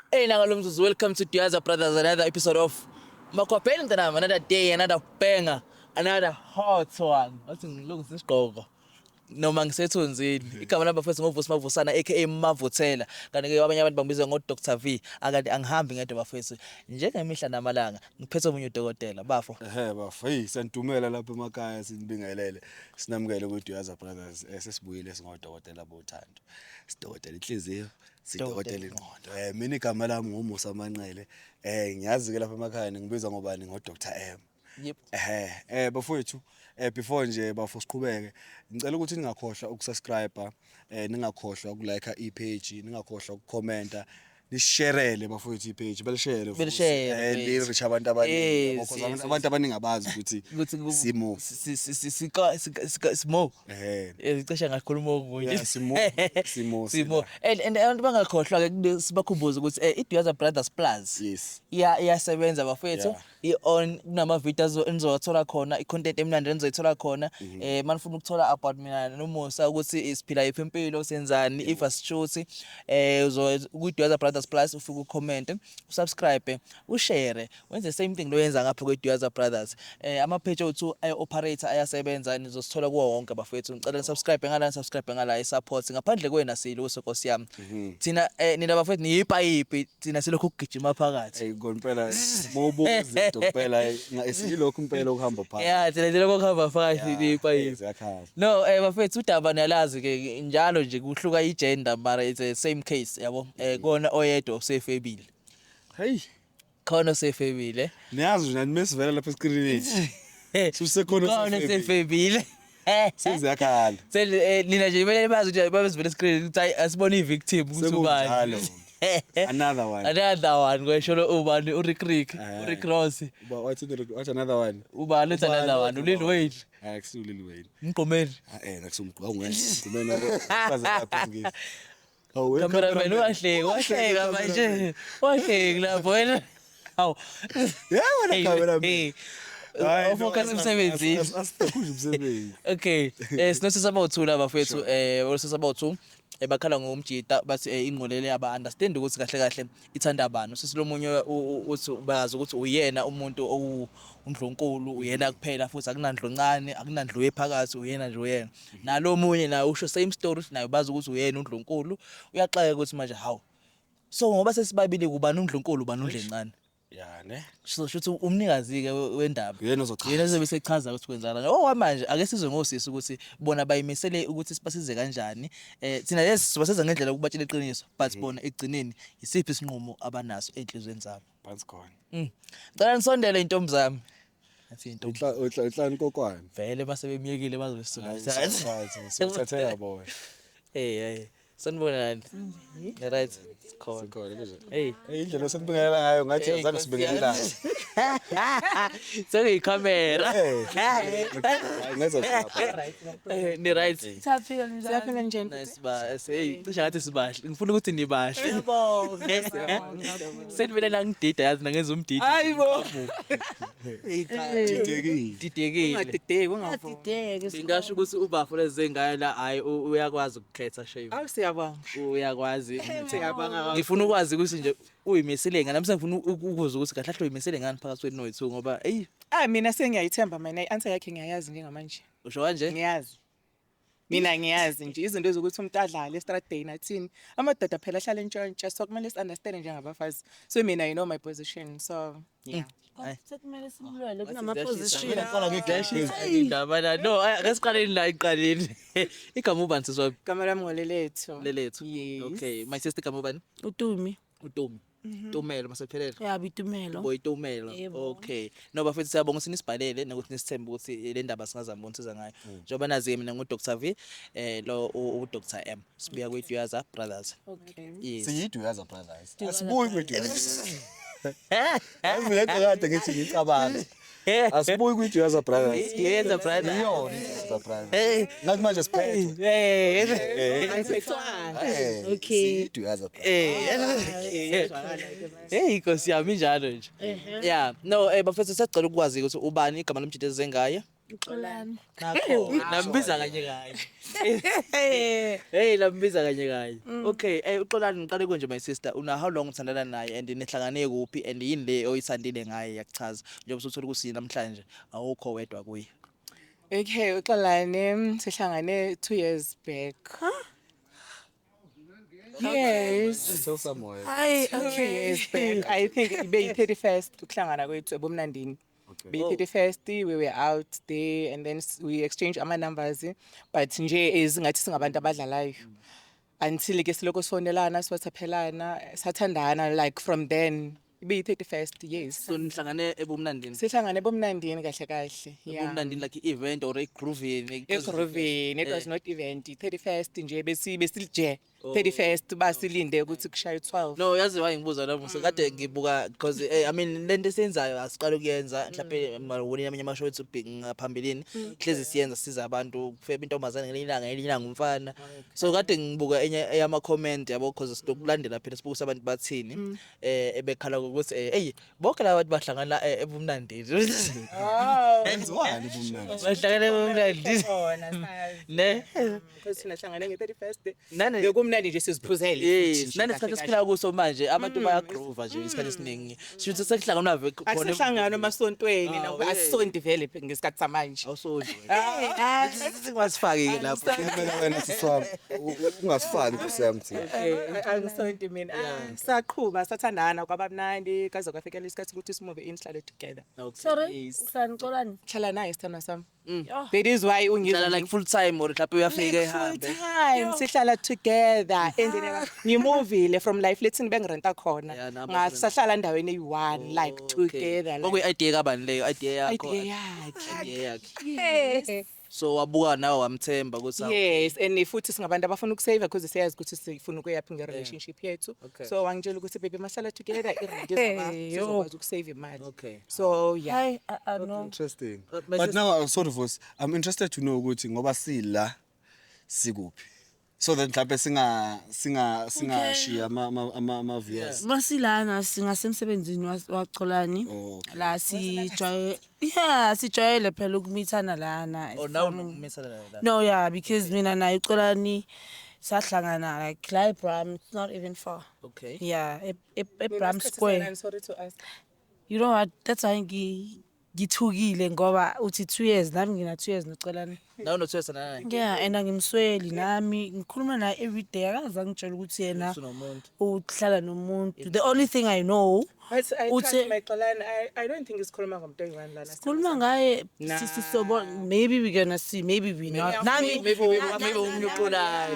Hey, Nangalumzus, welcome to Diaza Brothers, another episode of Makwapeni Tanam, another day, another banger, another hot one. Wathi ngilungisa isigqoko. Noma ngisethunzini. Igama lami bafethu ngoVusi Mavusana aka Mavuthela. Kanti ke abanye abantu bangibiza ngo Dr V. Akade angihambi ngedwa bafethu. Njengemihla namalanga ngiphethe omunye udokotela bafo. Bafo, hey santumela lapha emakhaya sinibingelele. Sinamukele ku Diaza Brothers sesibuyile singodokotela bothando. Sidokotela inhliziyo, sidokotela ingqondo. Mina igama lami ngoMusa Manqele. Ngiyazi ke lapha emakhaya ngibiza ngobani ngo Dr M. Yep. Bafowethu before nje bafo siqhubeke ngicela ukuthi ningakhohlwa ukusubscribe ningakhohlwa ukulike ipage ningakhohlwa ukucomment nisharele bafowethu ipage belishare reach abantu abaningi because abantu abaningi abazi ukuthi simo simo icesha ngakhuluma okunye simo and abantu bangakhohlwa ke sibakhumbuza ukuthi iDiaza Brothers Plus yes iyasebenza bafowethu i-on kunama videos enizothola khona i-content emnandi enizoyithola khona manifuna ukuthola about mina noMusa ukuthi isiphila yiphi impilo senzani if asishuthi ku Diaza Brothers Plus ufike ucomment usubscribe ushare wenze same thing lo yenza ngapha ku Diaza Brothers ama page othu operator ayasebenza nizosithola kuwo wonke bafethu ngicela subscribe ngala support ngaphandle kwena silo Nkosi yami thina nina bafethu niyipayipi thina silokhu ukugijima phakathi ngempela mobuze kuphela esilokhu impela ukuhamba phakathi thina lokho kuhamba phakathi niyipayipi no bafethu udaba niyalazi ke njalo nje kuhluka igender mara it's the same case yabo kona oyedwa usefebile hey khona usefebile niyazi nani mesivela lapha escreenini susekhona usefebile sizakhala nina nje kumele bazi ukuthi babesivela escreen ukuthi asibone ivictim ukuthi ubani another one kwesho ubani Rick Ross what another one ubani another one Lil Wayne akusi Lil Wayne Ngqomeni nakusumgqa ungena baza lapha ngisi cameraman wahleka manje wahleka lapho wena hawu wena cameraman focus emsebenzini asiphuze umsebenzi okay sinosisa bawuthula bafethu wosisa bawuthu bakhala ngomjita bathi ingqolele aba understand ukuthi kahle kahle ithanda abantu sesilomunye uthi bayazi ukuthi uyena umuntu uNdlunkulu uyena kuphela futhi akunandlu ncane akunandlu ephakathi uyena nje uyena nalo munye naye usho same story naye bazi ukuthi uyena uNdlunkulu uyaxaka ukuthi manje hawu so ngoba sesibabili kubani uNdlunkulu ubani uNdlencane ne shuthi umnikazi ke wendaba yena uzochaza yena zobe sechaza ukuthi kwenzakala manje ake sizwe ngosisi ukuthi bona bayimisele ukuthi sibasize kanjani thina lesi sibasenza ngendlela ukubatshela iqiniso but bona egcineni isiphi isinqumo abanaso enhlizweni zabo phansi khona ngicela nisondele intombi zami athi intombi uhlani kokwane vele basebemiyekile bazosizwa sithathela boy hey sanibonani right khona hey indlela senibingelela ngayo ngathi azange sibingelela sekuyicamera ngathi ni right siyaphila njani nice ba hey cishe ngathi sibahle ngifuna ukuthi nibahle yebo senibele ngidida yazi nangenza umdidi hayibo didekile ungadideki ungafundeki ngingasho ukuthi ubafo lezengaya la hayi uyakwazi ukukhetha shame siyabonga uyakwazi siyabonga ngifuna ukwazi ukuthi nje uyimisele ngani namhlanje ngifuna ukuzwa ukuthi kahle kahle uyimisele ngani phakathi kwenu noyithu ngoba mina sengiyayithemba mina i-answer yakhe ngiyayazi njengamanje usho kanje ngiyazi mina ngiyazi nje izinto ezokuthi umuntu adlale e-straight day nathini amadoda phela ahlala entshontsha so kumele si-understand njengabafazi so mina you know my position so yeah sekumele simlwele kunama-position ngaqala ngedashi indaba no akasiqaleni la iqaleni igama ubani siswaphi igama lami ngoLeletho Leletho okay my sister igama ubani utumi Tumelo masephelele yabo itumelo boy Tumelo okay no bafethu siyabonga ukuthi nisibhalele nokuthi nisithembe ukuthi le ndaba singazama ukunsiza ngayo njengoba nazi mina nguDr V lo uDr M sibuya ku Diaza Brothers okay yes siyiDiaza Brothers asibuyi kweDiaza mina kade ngithi ngicabanga asibuyi kweDiaza Brothers Diaza Brothers Diaza Brothers ngathi manje siphethe okay Diaza Brothers Nkosi yami njalo nje yeah no bafethu siyacela ukwazi ukuthi ubani igama lomjita ezengaya Uxolani. Nakho nambiza kanye kanye. Hey lambiza kanye kanye. Okay, uxolani ngiqale konje my sister. Una how long uthandana naye and nihlangane kuphi and yini le oyithandile ngaye yakuchaza. Njengoba usuthola ukuthi namhlanje awukho wedwa kuye. Okay, uxolani sihlangane 2 years back. Yes. Tell somewhere. Hayi 2 okay. years back. I think ibe 31st ukuhlangana kwethu ebomnandini. Be 31st we were out there and then we exchanged ama numbers but nje ezingathi singabantu abadlalayo. Until ke siloko sifonelana siwathaphelana sathandana like from then ibe 31st yes. So nihlangane ebumnandini. Sihlangane ebomnandini kahle kahle. Yeah. Ebumnandini like event or a grooving. Egroovini it was not event 31st nje besilje 31st basilinde ukuthi kushaye 12. No yazi why ngibuza lapho sekade ngibuka because I mean lento esenzayo asiqala ukuyenza mhlawumbe mawoni amanye amashow ethu ngaphambilini hlezi siyenza siza abantu kufeba intombazane ngelinanga umfana so kade ngibuka enye eyama comment yabo because sitokulandela phela sibuka abantu bathini ebekhala ukuthi hey bonke laba bantu bahlangana ebumnandini Enziwani kumnandi? bahlangana ebumnandini ne because sina hlangane nge 31st nane bekumnandi nje siziphuzele. yes nane isikhathi esiphila kuso manje abantu bayagroova nje isikhathi esiningi shuthi sekuhlangana khona Asihlangana emasontweni asisonti vele ngesikhathi samanje. awusodwa singasifaki ke lapho Kumele wena siswami ungasifaki kusemthi. Angisonti mina. Saqhubha sathandana kwabamnandi kaze kwafikela isikhathi ukuthi simove in sihlale together. Sorry. Uhlani uxolani. Hlala naye sithanda sami. Oh. That is why Dlala ungizwa like full time or mhlawumbe uyafika ehambe time sihlala together and then ngimovile from life letini bengirenta Yeah, khona nabo ngasahlala endaweni eyi1 like together Oku idea kabani leyo idea yakho idea yakhe. idea yakhe Yes. so wabuka nawe wamthemba ukuthi Yes and futhi singabantu abafuna ukusave because siyazi ukuthi sifuna ukuyaphi nge-relationship yethu Okay. so wangitshela ukuthi baby masala together irent sizokwazi ukusave imali okay so yeah. Hayi no. Interesting. my But now sort of was I'm interested to know ukuthi ngoba sila sikuphi. So that mhlawumbe singashiya ama viewers. Masilana singasemsebenzini waxolani. Oh, La sijwayele phela ukumithana lana. oh now misala la No yeah because mina naye uxolani sahlangana like Bram it's not even far. okay Yeah, Bram Square. I'm sorry to ask. You know what? That's why ngithukile ngoba uthi 2 years nami ngina 2 years noxolani. now nothwesa naye Yeah, and angimsweli nami ngikhuluma naye every day akaze angitshela ukuthi yena unomuntu uhlala nomuntu. The only thing I know But I Uthi- trust my Xolani. I don't think it's khuluma ngomntu oyi-1 lana. khuluma ngaye Nah. sisisobo maybe we're gonna see maybe we not. maybe umnyukulana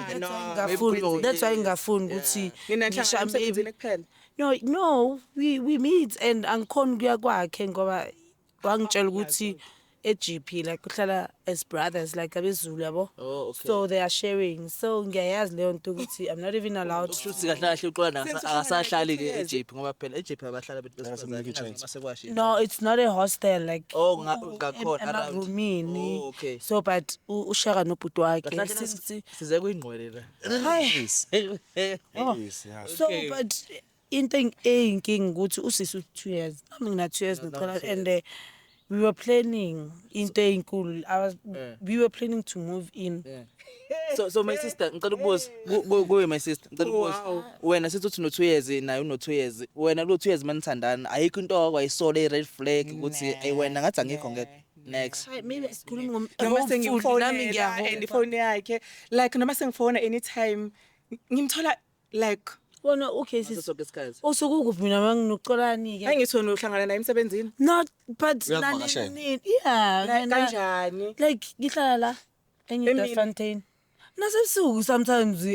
That's why ngafuni ukuthi Nina ngisha nhlangana maybe emsebenzini kuphela. no we meet and angikhona kuya kwakhe ngoba wangitshela ukuthi eGP like uhlala as brothers like abezulu yabo. oh okay So they are sharing. So ngiyayazi leyo nto ukuthi I'm not even allowed to. futhi kahle kahle uqolana akasahlali ke eJP ngoba phela eJP abahlala abantu besifazane masekwashi No, it's not a hostel like oh ngakhona around roomini. oh okay So but ushaka nobhuti wakhe. kahle Sithi size kuyingqwele la hayi. Yes, yeah. So but into eyinkingi ukuthi usisi 2 years. Nami ngina 2 years noqala and we were planning into eyinkulu. We were planning to move in. yeah so my sister ngicela ukubuza kuwe my sister ngicela ukubuza wena sithi uthi no 2 years naye uno 2 years wena lo 2 years manithandana ayikho into okwayisola i-red flag ukuthi wena ngathi angikho next Hayi maybe sikhuluma Noma nami sengifona ngiyahona. and phone yakhe like noma sengifona anytime ngimthola like Bona okay sis. sonke isikhathi Usukuphi mina manginoqolani ke? engithona uhlangana naye emsebenzini Not but Uyavakashela? yeah. kanjani Like ngihlala la Emini. Fontaine. Nasebusuku sometimes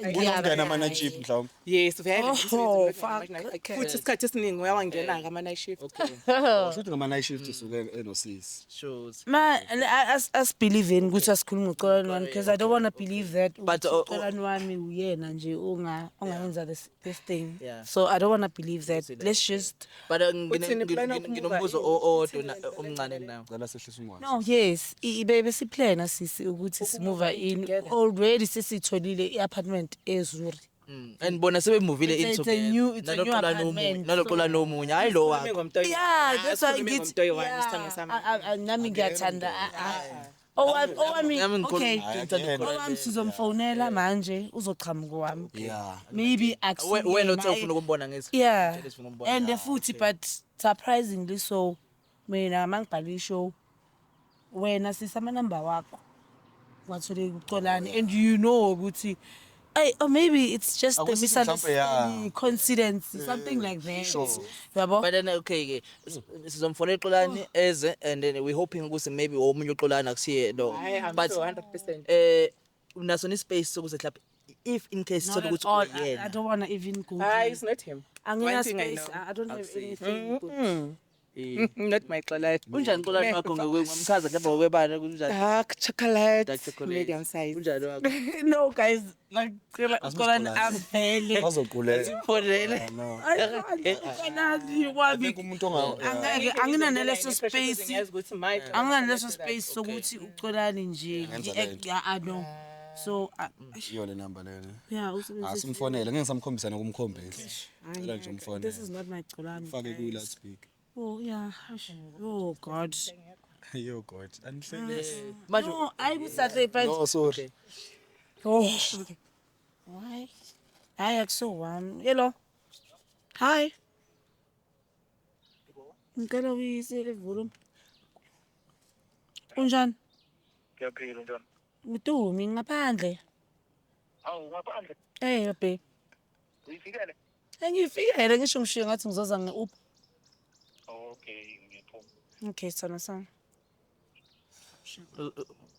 Ungena ama-night shift mhlawumbe. yes vele Oh, futhi isikhathi esiningi uyawangena ngama night shift Futhi ngama-night shift usuke enosisi. shows Ma as believe in ukuthi asikhuluma ngoxolani wami because I don't want to believe that But, uxolani wami uyena nje ongayenza this thing. Yeah. So I don't want to believe that. Let's just but Uthini plan of nginombuzo owodwa omncane nawo Cela sehlisa umoya. No, yes. Ibe siplana sisi ukuthi simove in already sisitholile iapartment eZuri. And bona sebemuvile It's into a new- it's a new apartment, naloxola nomunye hayi lo wakho. Yeah, that's why ngithi nami ngiyathanda owami Nami okay ngithanda owami sizomfonela manje uzoqhamuka wami Yeah. maybe Wena uthe ufuna ukumbona ngezi. yeah Uthe ufuna ukumbona. and futhi but surprisingly so mina mangibhala ishow wena sisama number wakho wathole uxolani and you know ukuthi hey, or maybe it's just the Akusizo mhlampe, misunderstanding, yeah. coincidence, something like that. Yabo? But then okay ke sizomfonela uxolani eze and then we hoping ukuthi maybe omunye uxolani akusiye lo. I'm But so 100%. unaso ni space sokuthi mhlawumbe if in case Not thola at ukuthi all. I uyena. don't want to even go. It's not him. Angina One thing I space. know. I don't have Akusiyo. anything. Good. Not my chocolate. Unjani uxolani wakho ngomkhaza mhlawumbe ngokwebala kunjani? Dark chocolate. Dark chocolate. Medium size. Unjani wakho? No, guys. Like, I'm barely. Bazoqulela. Fonele. No. I can't. You want me? Umuntu onga Angina naleso space. My Angina naleso space sokuthi uxolani nje. Yeah, I know. So, iyo le number lena. yeah, usebenzisa. Asimfonele ngeke samkhombisa nokumkhombisa. Cela nje umfonele. This is not my xolani. Fake ku loudspeaker. Oh, yeah. Oh, God. Yo god. Anihlele. Manje No, I was at the point. No sorry. Oh. Why? Hi, akuso-1. Hello. Hi. Ngicela uyisele volume. Unjani? Ngiyaphila njani? Ngidumi ngaphandle. Awu ngaphandle. Babe. Uyifikele? Ngifikele ngisho ngishiye ngathi ngizoza nge-Uber. Okay, ngiyaphuma. Okay, sana.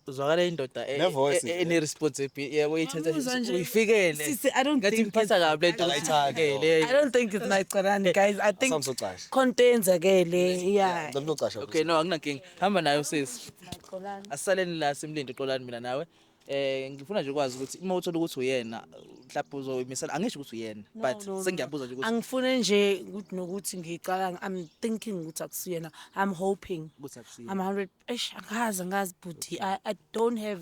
uzwakala indoda Ne-voice nje. ene responsibility yabo Ngiyamuzwa ithatha nje. uyifikele. Sisi, I don't Ngathi think ngiphatha kabi le nto Akayithandi. I don't think it's my xolani, guys. I think Asamsocasha. kontenzakele. Yeah. Lamlocasha. Okay no akunankinga hamba nayo sisi Xolani. asaleni la simlinde uxolani mina nawe ngifuna nje ukwazi ukuthi uma uthola ukuthi uyena mhlawumbe uzoyimisela angisho ukuthi uyena but sengiyabuza nje ukuthi Angifune nje ukuthi nokuthi ngicabanga I'm thinking ukuthi akusiyena. I'm hoping. akusiyo. I'm 100 angazi but I don't have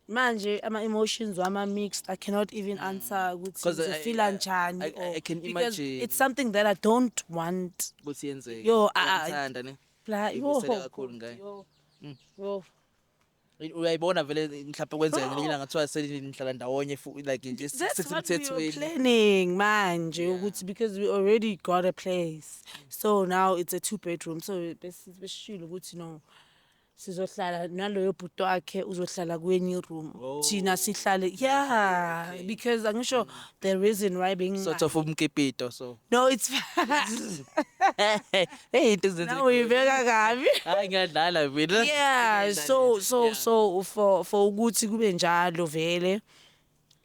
manje ama emotions wama mixed. I cannot even answer ukuthi 'Cause ngizofila njani I can because imagine. it's something that I don't want. ukuthi yenzeke Yo, ngithanda ne Yo. kakhulu ngaye Yo. uyayibona vele mhlawumbe kwenzeka ngelinye ilanga kuthiwa senihlala ndawonye like just That's what we were sithethweni planning manje ukuthi because we already got a place. So now it's a 2-bedroom. So besishilo ukuthi no sizohlala naloyo bhuti wakhe uzohlala kwenye room. Thina sihlale yeah because angisho the reason why being sort of umkipito so no it's hey into zenze now uyibeka kabi. hayi ngiyadlala mina Yeah, so for ukuthi kube njalo vele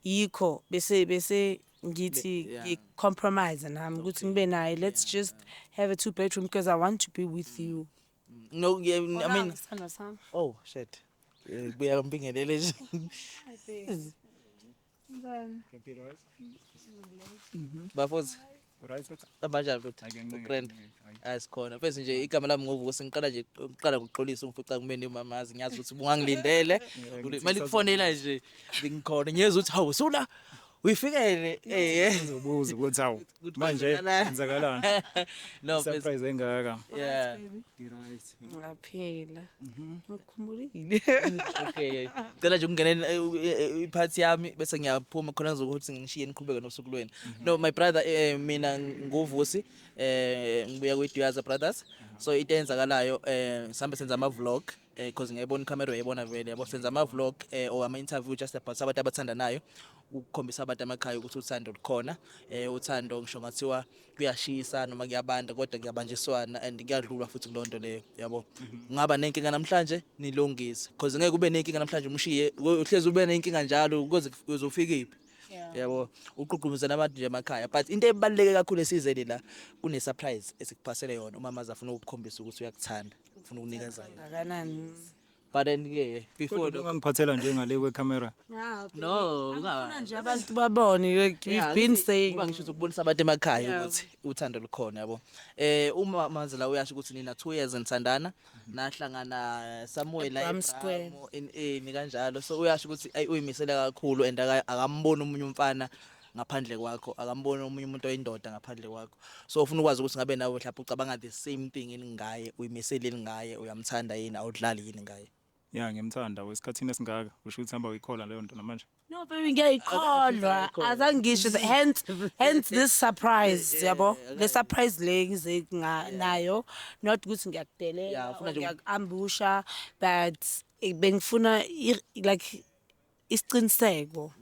yikho bese ngithi Yeah. ngicompromise nami ukuthi ngibe naye let's just have a 2-bedroom because I want to be with you. no yeah, I mean Sithando sami. oh shit buya ngibingelele nje bafozi abanjani futhi ugrand asikhona bese nje igama lami ngovuka sengiqala nje uqala ukuxolisa umfica kumene umamazi ngiyazi ukuthi ungangilindele manje kufonela nje ngikhona ngiyeza ukuthi hawu sula uyifikele Ubuza ukuthi hawu manje kwenzakalani? no bese Surprise engaka. yeah Ngaphela. Ngikhumbulile. okay cela nje ungenele iphathi yami bese ngiyaphuma khona ngizokuthi ngishiye niqhubeke nosuku lweni no my brother mina ngovusi ngibuya kweDuyaza Brothers so into eyenzakalayo sihambe senza ama vlog because ngiyayibona camera uyayibona vele yabo senza ama vlog or ama interview just about abantu abathandanayo ukukhombisa abantu emakhaya ukuthi uthando lukhona uthando ngisho ngathiwa kuyashisa noma kuyabanda kodwa kuyabanjiswana and kuyadlula futhi kulonto leyo yabo ngaba nenkinga namhlanje nilungise because ngeke ube nenkinga namhlanje umshiye uhlezi ube nenkinga njalo ukuze uzofika iphi yabo uqhuqhumuzana abantu nje emakhaya but into ebaluleke kakhulu esizeni la kune surprise esikuphasele yona umama afuna ukukhombisa ukuthi uyakuthanda ufuna ukunikeza yona Akanani. but then ke before Kodwa ungangiphathela nje ngale kwecamera. no Ngifuna nje abantu babone like we've been saying. Kuba ngisho ukubonisa abantu emakhaya ukuthi uthando lukhona yabo uma manzela uyasho ukuthi nina 2 years nithandana nahlangana Samuel la Abraham Square. in kanjalo so uyasho ukuthi uyimisela kakhulu and akamboni umunye umfana ngaphandle kwakho akamboni omunye umuntu oyindoda ngaphandle kwakho so ufuna ukwazi ukuthi ngabe nawe mhlawumbe ucabanga the same thing yini ngaye uyimeseleni ngaye uyamthanda yini awudlali yini ngaye Ya ngiyamthanda wesikhathini esingaka usho ukuthi hamba uyikhola leyo nto namanje. No baby ngiyayikholwa azangisho hence this surprise yabo le surprise le ngize nayo not ukuthi ngiyakudelela ufuna nje ambusha but bengifuna like isiqiniseko.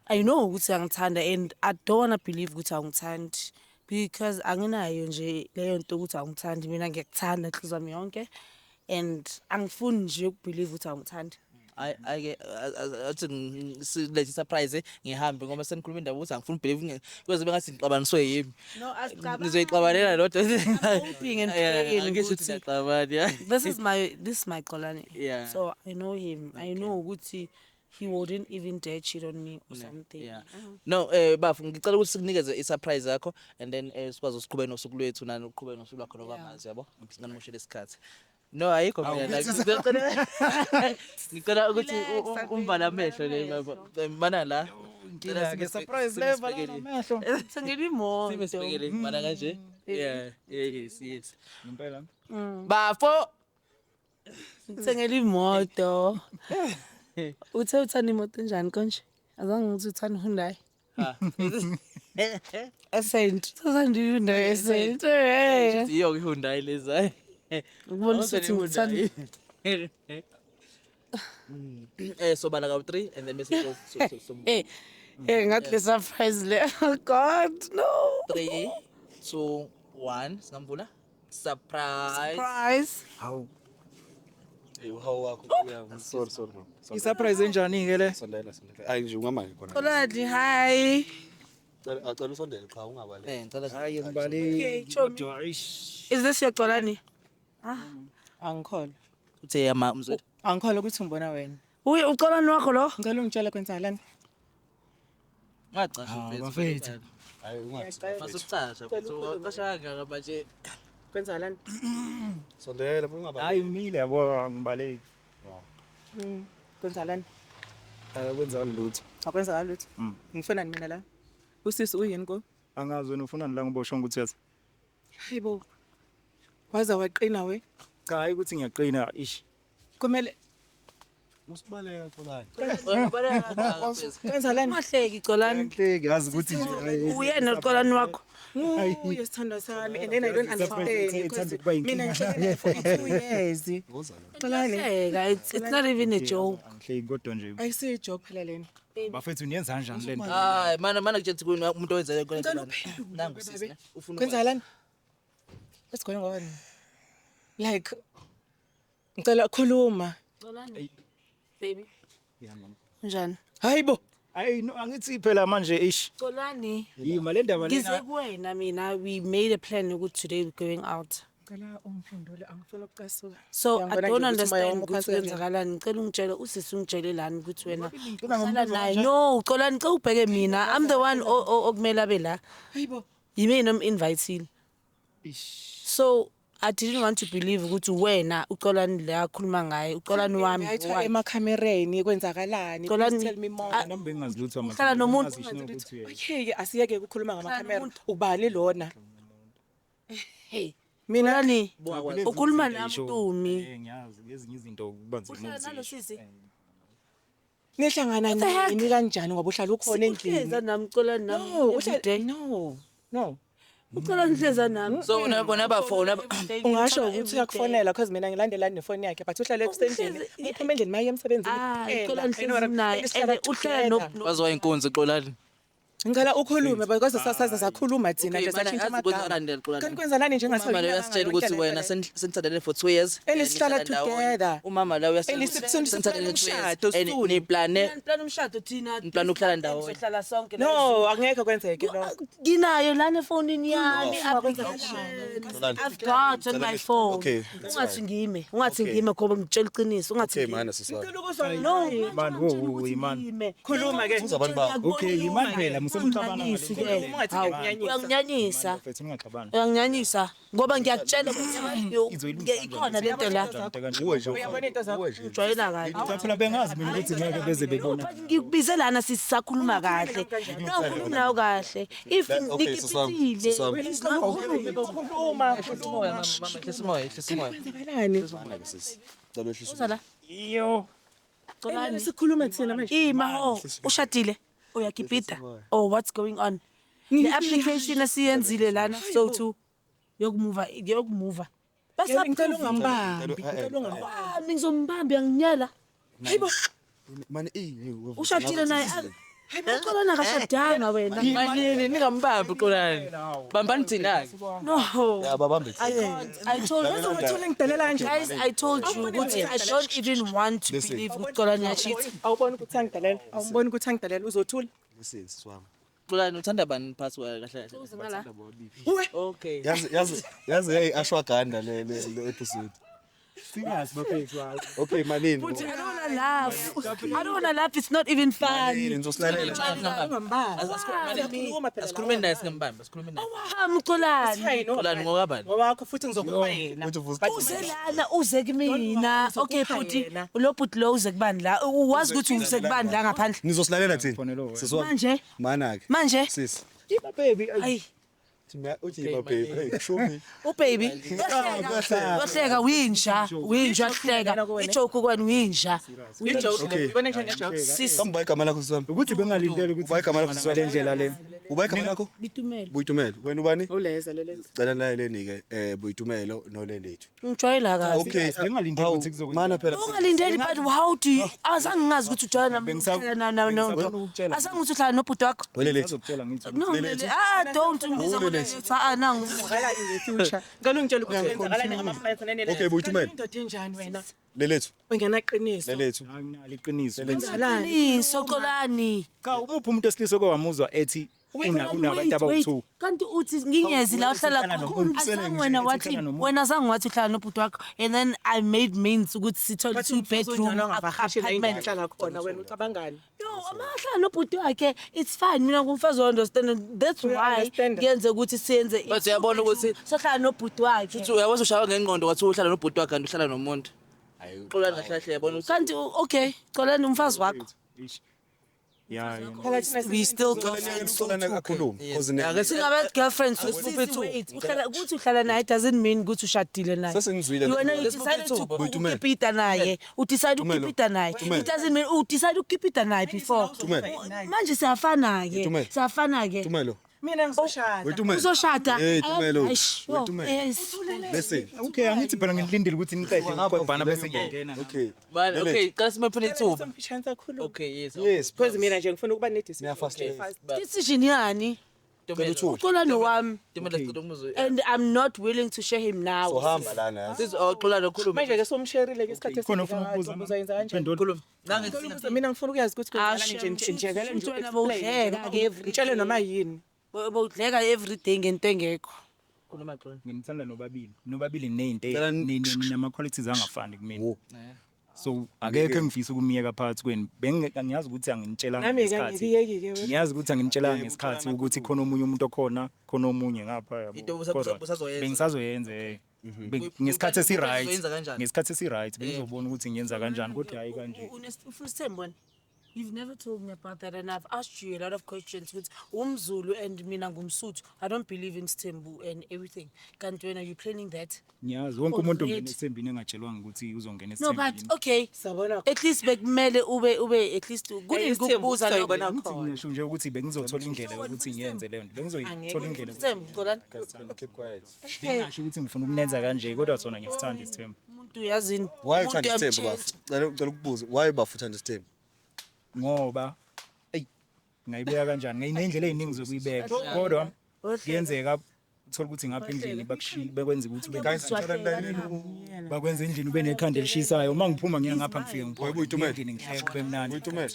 I know ukuthi angithanda and I don't want to believe ukuthi angithandi because anginayo nje leyo nto ukuthi angithandi mina ngiyakuthanda inhliziyo yami yonke and angifuni nje ukubelieve ukuthi angithandi. Ake athi silethe surprise ngihambe ngoba senikhuluma indaba ukuthi angifuni believe kuze bengathi ngixabaniswe yimi No ngizoyixabanela lodwa hoping and praying ngisho ukuthi ngixabana this is my Xolani. Yeah. So I know him. I know ukuthi he wouldn't even dare cheat on me or something. Yeah. No bafu ngicela ukuthi sikunikeze i-surprise yakho and then sikwazi ukuqhubeka nosuku lwethu nani uqhubeka nosuku lwakho nokwamazi yabo singanimoshela isikhathi. No ayikho mina ngicela ukuthi umvala amehlo le mana la Ngicela surprise level amehlo. Sengile imoto. sibesibekele mana kanje yes Ngempela. bafo Sengile imoto. Uthe uthanda imoto njani konje? Azange ngithi uthanda Hyundai. Ascent. Uthanda Hyundai Ascent. Hey. iyo iHyundai leza Ukubona ukuthi ngithanda. Sobala ka 3 and then bese so Ngathi le surprise le. Oh God, no. 3 2 1 singamvula surprise Surprise. Hawu. Uhawu wakho sorry bro. I-surprise enjani ke le? Sondela. Hayi nje ungamanje khona. Xolani, hi. Acela usondele cha ungabale. ngicela Hayi ngibale. Kodwa ish. Is this your Xolani? Angikholwa. uthe yama mzwe Angikholwa ukuthi ngibona wena. Uye uXolani wakho lo? Ngicela ungitshela kwenzakalani. ngacasha bafethu. Hayi ungathi. masukucasha so qashanga manje Kwenzakalani? Sondela ungabale. Hayi umile yabo ngibale. Kwenzakalani? Kwenza lutho. Akwenzakala lutho. Ngifonani mina la? Usisi uyini ko? Angazi wena ufuna la ngibosho ukuthi yazi. Hayibo. Waza waqina we? Cha hayi ukuthi ngiyaqina ish. Kumele Usibaleka khonani. kwenzakalani? Mahleki Xolani. Ngihleki yazi ukuthi nje Uyena uXolani wakho? Uye sithanda sami and then I don't understand ithanda kuba mina inkinga. ngicela for 2 years. Xolani. Hleka, it's not even a joke. Ngihleki kodwa nje Ayisiyo joke phela lena. bafethu niyenza kanjani le nto? hayi mana kutshela ukuthi umuntu owenza konke Ngicela lana nangu sisi ufuna Kwenzakalani? What's going on? Like ngicela khuluma. Xolani. Baby. Njani? Hayibo. Hayi no angithi phela manje ish. Xolani. Yima le ndaba Ngize lena. kuwena mina we made a plan ukuthi today we're going out. Ngicela ungiphendule angifuna ukucasuka. So I Ngiyambona don't nje ukuthi understand umoya wami ukuthi uphansi kanjani. kwenzakalani. Ngicela ungitshele usisi ungitshelelani ukuthi wena uhlala naye. No, Xolani xa ubheke mina I'm the one okumele abe la. Hayibo. Yimi nom-invitile. So I didn't want to believe ukuthi wena uXolani le akhuluma ngaye uXolani wami. Ayithiwa emakhamereni kwenzakalani? Xolani- Please tell me more. Nami bengingazilutho manje. Uhlala nomuntu ukuthi Okay, asiyeke ukukhuluma ngamakhamera. Ubani lona? Hey, Mina Xolani Bukakwazi. ukhuluma namntumi. ngiyazi ezinye izinto kuba nzima Uhlala nalo ukuzisho. sisi. nihlangana nini kanjani ngoba uhlala ukhona Uhleza endlini? nami uXolani No, nami. uhlala no. uXolani uhleza nami. so bona bafona Ungasho ukuthi uyakufonela because mina ngilandelani nefoni yakhe but uhlala ekusendlini. Uphuma endlini maye emsebenzini. uXolani uhlezi naye and uhlala bazwa inkunzi Xolani Ngicela ukhulume because sasaza sakhuluma thina nje mana sashintsha azikwenza amagama. ndela Xolani Kanti kwenzakalani nje ngathi umama lo uyasitshela ukuthi wena senithandane for 2 years And sihlala together. umama la uyasitshela And senithandane umshado soon. ni plane plan umshado thina. Plan ukuhlala ndawonye. Sihlala sonke. No, angeke kwenzeke lo. Nginayo lana efonini yami Ufuna application. I've got on my phone. Okay, that's Ungathi ngime, ungathi ngime ngoba ngitshela iqiniso, ungathi Okay ngime. man siswali. No, Man wo man. Khuluma ke. Uzabantu ba? Okay yimani phela Musemcabana Unginyanyisi ke. Ungathi Hawu, ngiyakunyanyisa. uyanginyanyisa. Mfethu ungacabani. Uyanginyanyisa ngoba ngiyakutshela ukuthi ikhona lento la. Uyabona into zakho. Ujwayela kahle. Phela bengazi mina ukuthi ngeke beze bebona. Ngikubize lana sisakhuluma kahle. Ngikhuluma nawe kahle. If Okay, nikipitile. Khuluma. Simoya mama, simoya. Kwenzakalani? Cela wehlise. Uzala. Iyo. Xolani. Sikhuluma thina manje. Ima ho, ushadile. Uyakipita. Oh, what's going on? The application asiyenzile lana so to yokumuva. Ngicela ungambambi. Ngicela ungambambi. Ngizombamba yanginyala. Hayibo. Man, Ushadile naye. Uxolana akashadanga wena. Manini ningambambi Xolani. Bambani thina. No. ababambe. I told you. Uthole ngidelela kanje. Guys, I told you ukuthi I don't even want to believe uxolani yashit. Awuboni ukuthi angidelela. Awuboni ukuthi angidelela uzothula. Listen siswami. Xolani uthanda bani phansi kahle kahle. Uzingala. Okay. Yazi hey ashwaganda le episode. Singazi bafethu hayi. Okay manini. I don't wanna laugh. I don't wanna laugh. It's not even funny. Ngizosilalela. Siyakhuluma phela. Asikhulume naye singambambi, asikhulume naye. Xolani. Xolani ngokabani? Ngowakho futhi ngizokhuluma yena. Uze lana uze kumina. Okay futhi lo bhuti lo uze kubani la. Uwazi ukuthi uze kubani la ngaphandle. Ngizosilalela thina. Siswami. Manje Mana ke. manje Sis. Baby. ayi Thina uthi baby. Hey, show me. ubaby wahleka winja hleka ijoke kwani winja Okay. Ubone nje nje. sis Kambaye igama lakho siswami. Ukuthi bengalindele ukuthi Ubaye igama lakho le siswami. ndlela le. Ubaye igama lakho? bitumela Buyitumelo. Wena ubani? Uleza leleza. Cela naye leni ke Buyitumelo nolelethu. ngijwayela kahle Okay. Bengalindele ukuthi kuzokwenzeka. Mana phela. ungalindeli but how do you azange ngazi ukuthi ujwayela no azange ukuthi uhlala nobhuti wakho Welethu. Ngizokutshela ngithi no don't ngizokuletha nangu Ngicela in the future. Ngalo ngitshela ukuthi kwenzakalani ngama-flights nene. Okay, Buyitumelo. Indoda enjani wena? Lelethu. Ungenaqiniso. Lelethu. anginalo iqiniso. Kwenzakalani? sokolani Cha umuphi umuntu esilise kwamuzwa ethi unabantu abawu2. kanti uthi ngingezi la uhlala khona azange wena wathi wena azange wathi uhlala nobhuti wakho and then I made means ukuthi sithole 2 bedroom apartment Hlala khona wena ucabangani? yo amahlala nobhuti wakhe it's fine mina ngumfazi understand that's why understand. ngiyenze ukuthi siyenze But uyabona ukuthi sohlala nobhuti wakhe uthi uyawazi ushawa ngengqondo wathi uhlala nobhuti wakhe kanti uhlala nomuntu. Xolani kahle kahle yabona ukuthi kanti okay xolani umfazi wakho Yeah. we still go Solana kakhuluma because ne singabe girlfriends ukuthi uhlala naye doesn't mean ukuthi ushadile naye sesengizwile. wena you decide to ukipita naye udecide ukipita naye it doesn't mean udecide ukipita naye before manje siyafana ke Tumelo. Mina ngizoshada. Wetumelo. uzoshada Eh, Tumelo. Aish, yo, Wetumelo. yes Listen. Okay, angithi phela ngilindele ukuthi niqede ngobana bese ngiyangena. Okay. bani okay qala simephele ithuba. Mfishane kakhulu. Okay yes. Yes. Because mina nje ngifuna ukuba Niya fast. decision yani uxolani wami Ntomela sicela umuzo. and I'm not willing to share him now So hamba lana. Xolani khuluma. manje ke somsharile ke isikhathi Khona ufuna ukubuza uzoyenza kanjani? Khuluma. Mina ngifuna ukuyazi ukuthi kwenzakalani nje vele nje bawudleka ke every ngitshele noma yini. bawudleka everyday ngento engekho Khuluma Xolani. Ngimthanda nobabili nezinto Cela nama qualities angafani kumina. So akekho engifisa ukumiyeka phakathi kwenu. Bengiyazi ukuthi anginitshela Nami ke ngesikhathi. ngiyeki ke wena. Ngiyazi ukuthi anginitshela ngesikhathi ukuthi khona omunye umuntu okhona, khona omunye ngapha yabo. Into Kodwa usazoyenza. bengisazoyenza ngesikhathi esiright. Uzoyenza kanjani? Ngesikhathi esiright bengizobona ukuthi ngiyenza kanjani kodwa hayi kanje. Unesithembu you've never told me about that and I've asked you a lot of questions with umZulu and mina ngumSuthu I don't believe in sithembu and everything kanti when are you planning that Ngiyazi wonke umuntu ongena esembini engatshelwanga ukuthi uzongena no esembini. but okay Sabona at least bekumele ube at least kunikubuza sayibona Ngithi khona. ngisho nje ukuthi bengizothola indlela yokuthi ngiyenze leyo nto. Bengizoyithola indlela. sithembu xolani Keep quiet. Ngisho ukuthi ngifuna ukunenza kanje kodwa sona ngiyasithanda isithembu. umuntu yazini Why you trying to step bafu? Cela ukubuza. Why bafu uthanda step? Ngoba ngayibeka kanjani nginendlela eziningi zokuyibeka kodwa kuyenzeka uthola ukuthi ngapha endlini bakushiya bekwenza ukuthi bakwenza endlini ube nekhanda elishisayo uma ngiphuma ngiya ngapha ngifike Buyitumelo. endlini ngihleke kube mnandi Buyitumelo.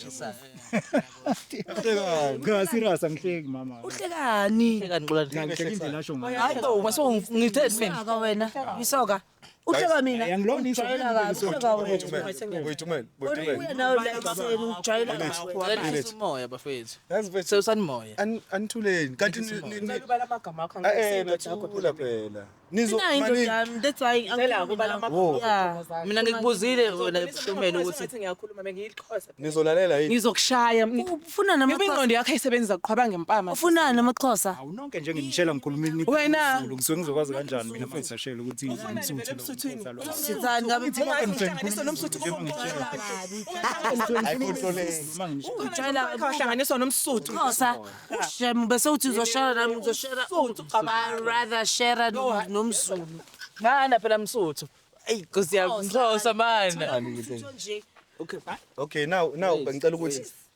cha serious angihleki mama uhlekani Kanti Xolani. ngiyangitshela indlela asho ngayo Hayi bo, masongithe mina. aka wena isoka uhleba mina Angilona iso. ujwayela kabi uhleba Wait a minute. uya nawe la ekuseni ujwayela kabi Lethisa umoya bafethu. Yazi mfethu Sewusanimoya. anithuleni kanti Kuba lamagama akho nathula phela. mina into yami that's why ngicela kuba lamagama. Mina ngikubuzile wena Tumelo ukuthi Ukuthi ngiyakhuluma bengiyilkhosa. nizolalela yini? Ngizokushaya. ufuna Ngoba namaxhosa ingqondo yakho ayisebenza ukuqhwaba ngempama. ufuna namaxhosa Awunonke nje ngishela ngikhulumini Wena. ngisuke ngizokwazi kanjani mina futhi sashela ukuthi sithani ngabe ujwayela Wahlanganiswa nomsuthu. xhosa ushem bese uthi uzoshara nami uzoshara I rather share nomzulu mana phela msuthu. Ey Nkosi yami Mxhosa mana. nje Okay, now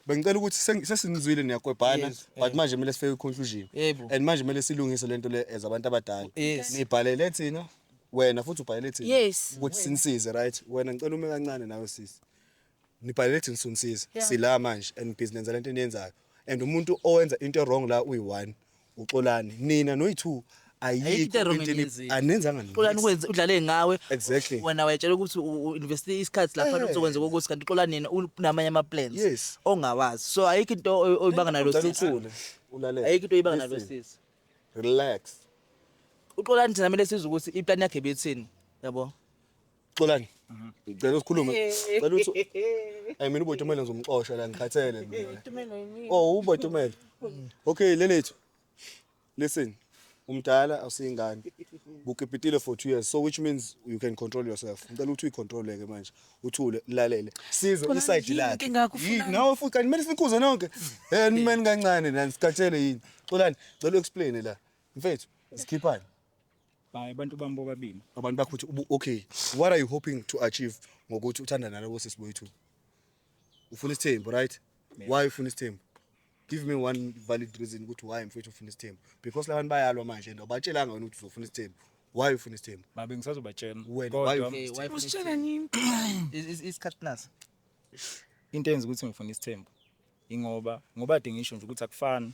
bengicela ukuthi sesinizwile niyakwebhana but manje kumele sifike conclusion. Yebo. And manje kumele silungise lento le ezabantu abadala. Yes. Nibhalele thina wena futhi ubhalele thina. Yes. Ukuthi sinisize right? Wena ngicela ume kancane nawe sisi. Nibhalele thina sunisize. Sila manje and business lento eniyenzayo. And umuntu owenza into wrong la uyi1 uxolani. Nina noyi2 ayikho into anenzanga nini. Xolani ukwenza udlale ngawe. Exactly. Wena wayetshela ukuthi invest isikhathi lapha uzokwenza ukuthi kanti xolani nina unamanye ama plans Yes. ongawazi. So ayikho into oyibanga nalo sisi. Ulalela. Ayikho into oyibanga nalo sisi. Relax. Uxolani thina kumele sizwe ukuthi iplan yakhe bethini. Yabo. Xolani. Ngicela ukukhuluma. Cela ukuthi mina uBotomela ngizomxoxa la ngikhathele mina. Oh uBotomela. Okay lelethu. Listen. Umdala awusingane. Bukepitile for 2 years. So which means you can control yourself. Ngicela ukuthi uyicontroleke manje. Uthule lalele. Sizwe iside lakhe. Nawe futhi kanti kumele sikhuze nonke. Nimeni kancane nani sikhathele yini. Xolani, ngicela explain la. Mfethu, sikhiphani. hayi abantu bami bobabili. Abantu bakho ukuthi okay, what are you hoping to achieve ngokuthi uthandana nabo sesiboyithu? Ufuna isithembu, right? Why ufuna isithembu? Give me one valid reason ukuthi why mfethu ufuna isithembu. Because labantu bayalwa manje and abatshelanga wena ukuthi uzofuna isithembu. Why ufuna isithembu? Babe ngisazobatshela. Wena why ufuna Okay, isithembu? wife usitshela nini isikhathi plus. Into enza ukuthi ngifuna isithembu ngoba ade ngisho nje ukuthi akufani.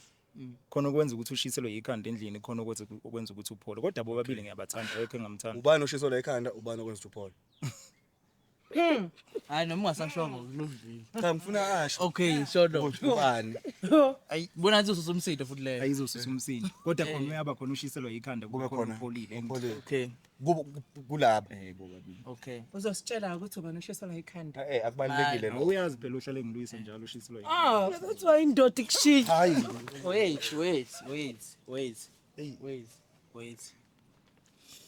Khona ukwenza ukuthi ushiselwe ikhanda endlini khona ukwenza ukuthi uphole. Kodwa bobabili ngiyabathanda ekhe ngamthanda. Ubani oshiso la ekhanda, ubani okwenza upholo. Hayi noma ungasashongo kulungile. Cha ngifuna asho. Okay, sure. Ubani? Ayi bona nje usumsitho futhi leyo. Ayizosusa umsini. Kodwa khona uyaba khona ushiselwa ikhanda Kube khona upholile. Okay. Kulaba. Bobabili. Okay. Uzositshela ukuthi ubani ushiselwa ikhanda. Akubalekile no. Awuyazi phela uhlale ngiluyisa njalo ushiselwa ikhanda. that's why indoda ikushila Hayi.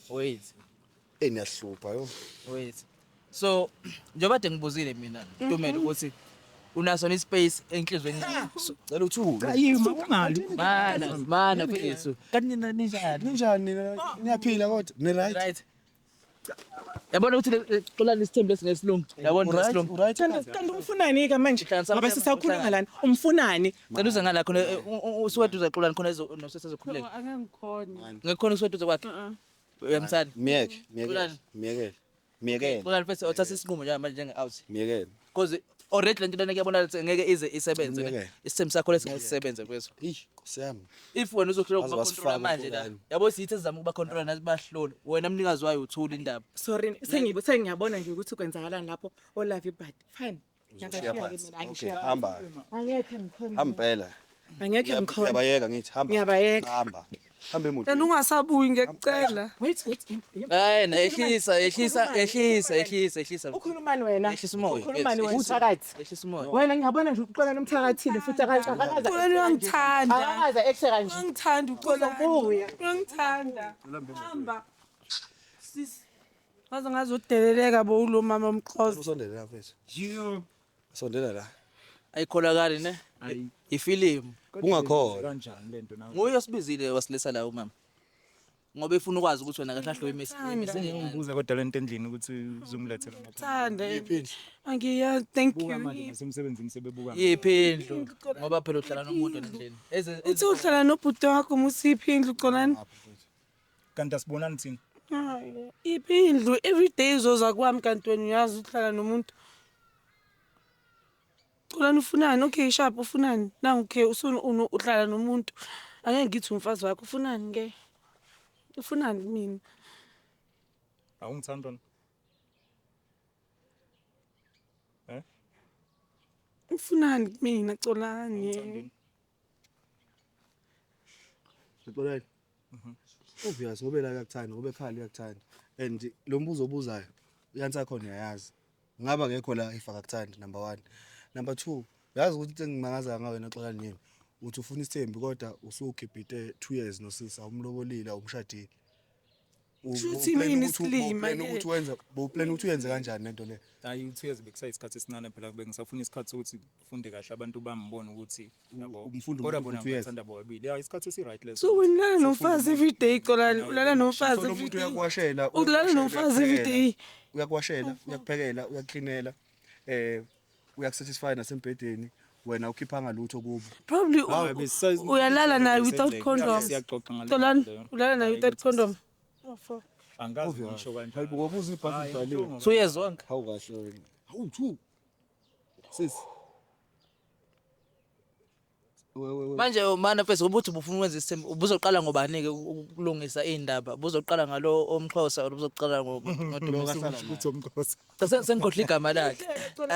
Wait. Eniyahlupa yo. Wait. So njengoba ade ngibuzile mina Tumelo ukuthi unaso ispace enhlizweni. Cela uthule. Ayima ungali. Mana mfethu. Kanti nina ninjani? Ninjani niyaphila kodwa? Ni right? Right. Yabona ukuthi xolani isithembu lesingesilungu. Yabona lesilungu. Right. Kanti umfunani ke manje? Ngoba sisakhuluma lana. Umfunani? Cela uze ngala khona usuwethu uzaxolani khona nosesezokhuleka. angangikhona Ngekhona usuwethu uzokwakhe. Uyamthanda? Miyekele. Xolani mfethu othatha isinqumo njenge out. Miyekele. Because already lento lena kuyabona ukuthi ngeke ize isebenze Ngeke. ne. Isithembu sakho lesingesisebenze mfethu. Nkosi yami. If wena uzokhuleka Aze ukuba wasifaka control manje la. ukubani. Yabo sithi sizama ukuba control nathi bahlole. Wena mnikazi wayo uthula indaba. Sorry, sengiyabona nje ukuthi kwenzakalani lapho olavi but fine. Okay, hamba. Angeke ngikhona. Hambela. Angeke ngikhona. Ngiyabayeka ngithi hamba. Ngiyabayeka. Hamba. Hamba emuntwini. and ungasabuyi ngiyacela Wait. Hayi na ehlisa. Ukhulumani wena? Ehlisa umoya. Ukhulumani wena phakathi? Ehlisa umoya. Wena ngiyabona nje uxola nomthakathile futhi akakaza. Xolani uyangithanda Akakaza ekhe kanje. uyangithanda uxolani Uzobuya. uyangithanda hamba sis waze ngazodeleleka bo ulo mama omxhosa Usondela la mfethu. Yo. Sondela la. Ayikholakali ne? Ayi. Ifilimu. Ungakhola. Kanjani lento nawe? Nguye osibizile wasilesa la umama. Ngoba efuna ukwazi ukuthi wena kahle kahle uyimesi. Ngibuza kodwa lento endlini ukuthi uzongilethela ngapha. thanda angiyazi thank Buka you manje nasemsebenzini sebebuka. Yiphindlu ngoba phela uhlala nomuntu endlini. uthi uhlala nobhuti wakho musiphi indlu xolani Kanti asibonani thina? hayi iphi indlu every day uzoza kwami kanti wena uyazi uhlala nomuntu xolani ufunani okay sharp ufunani nangu okay uhlala nomuntu angeke ngithi umfazi wakho ufunani ke ufunani mina Awungithanda wena? Ufunani kumina Xolani? Ngixolele. Obvious ngobe la uyakuthanda, ngobe ekhaya uyakuthanda. And lo mbuzo obuzayo uyansa khona uyayazi. Ngaba ngekho la if akakuthandi number 1. Number 2, yazi ukuthi into engimangaza ngawe wena Xolani yini. Uthi ufuna isithembi kodwa usukhipite 2 years nosisi awumlobolile awumshadile. Shuthi mina isilima Plan ukuthi wenza, plan ukuthi uyenze kanjani lento le. Hayi 2 years bekusayisikhathi esincane phela kube ngisafuna isikhathi sokuthi ufunde kahle abantu bambone ukuthi yabo. Umfundi Kodwa umuntu bona 2 years. ngithanda bobabili. Ya isikhathi esi right leso. So ulala nomfazi every day Xolani, ulala nomfazi So every umuntu day. uyakwashela, Ulala nomfazi every day. uyakwashela, uyakuphekela, uyaklinela, uyakusatisfy nasembedeni, wena ukhiphanga lutho kubo. Probably uyalala naye without condom. Siyaxoxa ngale. Xolani, ulala naye without condom. Angazi ngisho Hayi kanjani. ngobuza ibhasi ibhaliwe. So uyezonke. Hawu kahle wena. Hawu 2. Sis. We. Manje mana pheze ubuthi ubufuna ukwenza isithembu ubuzoqala ngobani ke ukulungisa indaba ubuzoqala ngalo omxhosa ubuzoqala Ukuthi umkhosi. sengikhohle igama lakhe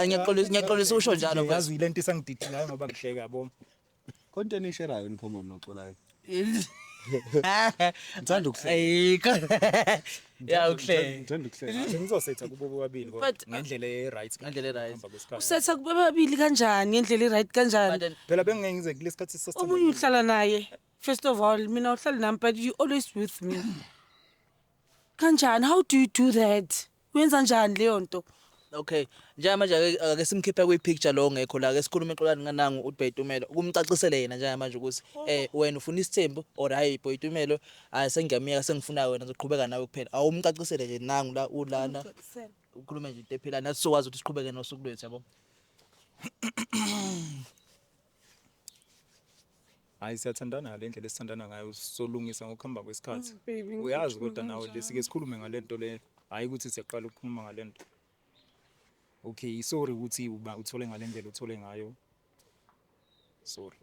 ngiyaqolisa usho njalo pheze Yazi ile nto isangididinayo ngoba ngihleka yabo. Content isherayo niphomo noxolayo. ngithanda ukuhleka ayikho ya ukuhleka Ngithanda ukuhleka. Ngizosetha kubo bobabili kodwa But- ngendlela e-right. ngendlela e-right. Ngihamba kwesikhathi. Usetha kubabili kanjani ngendlela right kanjani? Phela bengeke ngize kulesikhathi sesithembu. Omunye uhlala naye. First of all, mina uhlala nami but you always with me. Kanjani? How do you do that? Wenza njani leyo nto? Okay njengamanje ake simkhiphe kwi-picture lo ngekho la ke sikhulume Xolani nganangu uBhaytumelo ukumcacisele yena njengamanje ukuthi wena ufuna isithembu or hayi Bhaytumelo sengiyamiyeka sengifuna wena ngizoqhubeka nawe kuphela awumcacisele nje nangu la ulana ukhulume nje into ephila nathi sokwazi ukuthi siqhubeke nosuku lwethu yabo. Hayi siyathandana ngale ndlela esithandana ngayo solungisa ngokuhamba kwesikhathi. Baby, Uyazi kodwa nawe lesike sikhulume ngale nto le. Hayi ukuthi siyaqala ukukhuluma ngale nto. Okay, sorry ukuthi uthole ngale ndlela uthole ngayo. Sorry.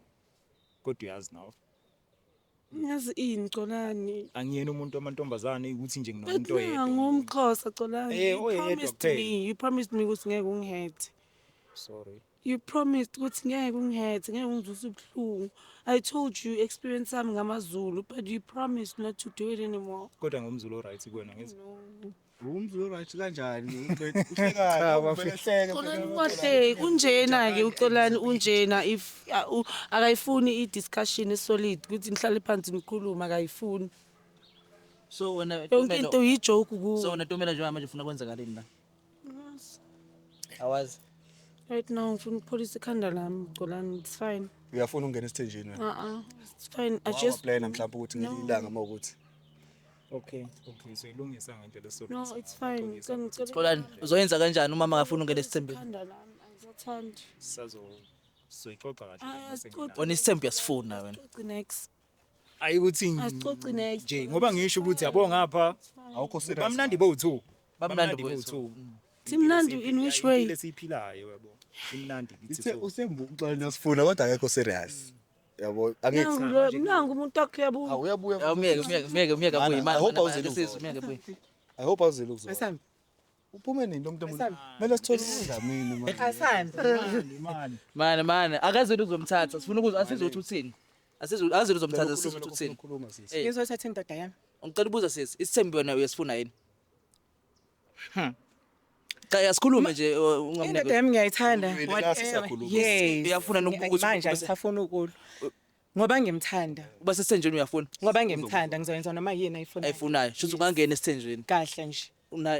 Kodwa uyazi nawe. Yazi ini Xolani? Angiyena umuntu amantombazane ukuthi nje But nginomuntu mina oyedwa. ngumXhosa Xolani. Oyedwa kuphela. You promised me ukuthi ngeke ungihethe. Sorry. You promised ukuthi ngeke ungihethe, ngeke ungizwise ubuhlungu. I told you experience sami ngamaZulu, but you promised not to do it anymore. Kodwa ngomzulu right kuwena ngithi. Umzulu right kanjani? Uhleka, ubehleka. Konke unjena ke uColani unjena if akayifuni i-discussion esolid ukuthi nihlale phansi nikhuluma akayifuni. So wena Yonke into yijoke ku. so wena Tumelo njengamanje ufuna kwenza kalini la awazi Right now ngifuna ukupholisa ikhanda lami Xolani, it's fine. Uyafuna ungena esithenjini wena. It's fine. I Just just plan mhlawumbe ukuthi ngililanga mawukuthi. Okay, so ilungisa ngendlela so. no, it's fine. Xolani uzoyenza kanjani uma ngafuna ungena esithembeni Ikhanda lami angizothanda. Sazo soyixoxa kahle. wena isithembu uyasifuna wena Next. Ayi ukuthi Asixoxi next. nje ngoba ngisho ukuthi yabo ngapha Awukho serious. bamnandi bo2. Bamnandi bo-two. Simnandi in which way? Lesiphilayo yabo. Imnandi Ithe kithi. usembu uxolani uyasifuna kodwa akekho serious. Yabo angeke. Nangu umuntu wakho yabu. Uyabuya. Umyeke I hope awuzile sisi umyeke buyi I hope awuzile ukuzwa. Asami. Uphume nini lo muntu omuntu? Mele sithole udlamini manje. Asanda. mane akazeli uzomthatha sifuna ukuzwa asizothi uthini akazeli uzomthatha sizothi uthini Ukukhuluma sisi. Ngizothatha indoda yami. ngicela ubuza sisi isithembu wena uyasifuna yini Kaya sikhulume nje Indoda ungamneke yami ngiyayithanda. Wena la Whatever. sisakhuluma. Yes. Uyafuna ukuthi manje asisafuna ukudla. Ngoba ngimthanda. uba sesithenjini uyafuna Ngoba ngimthanda ngizoyenza noma yini ayifuna. ayifunayo shuthi ungangena esithenjini Kahle nje.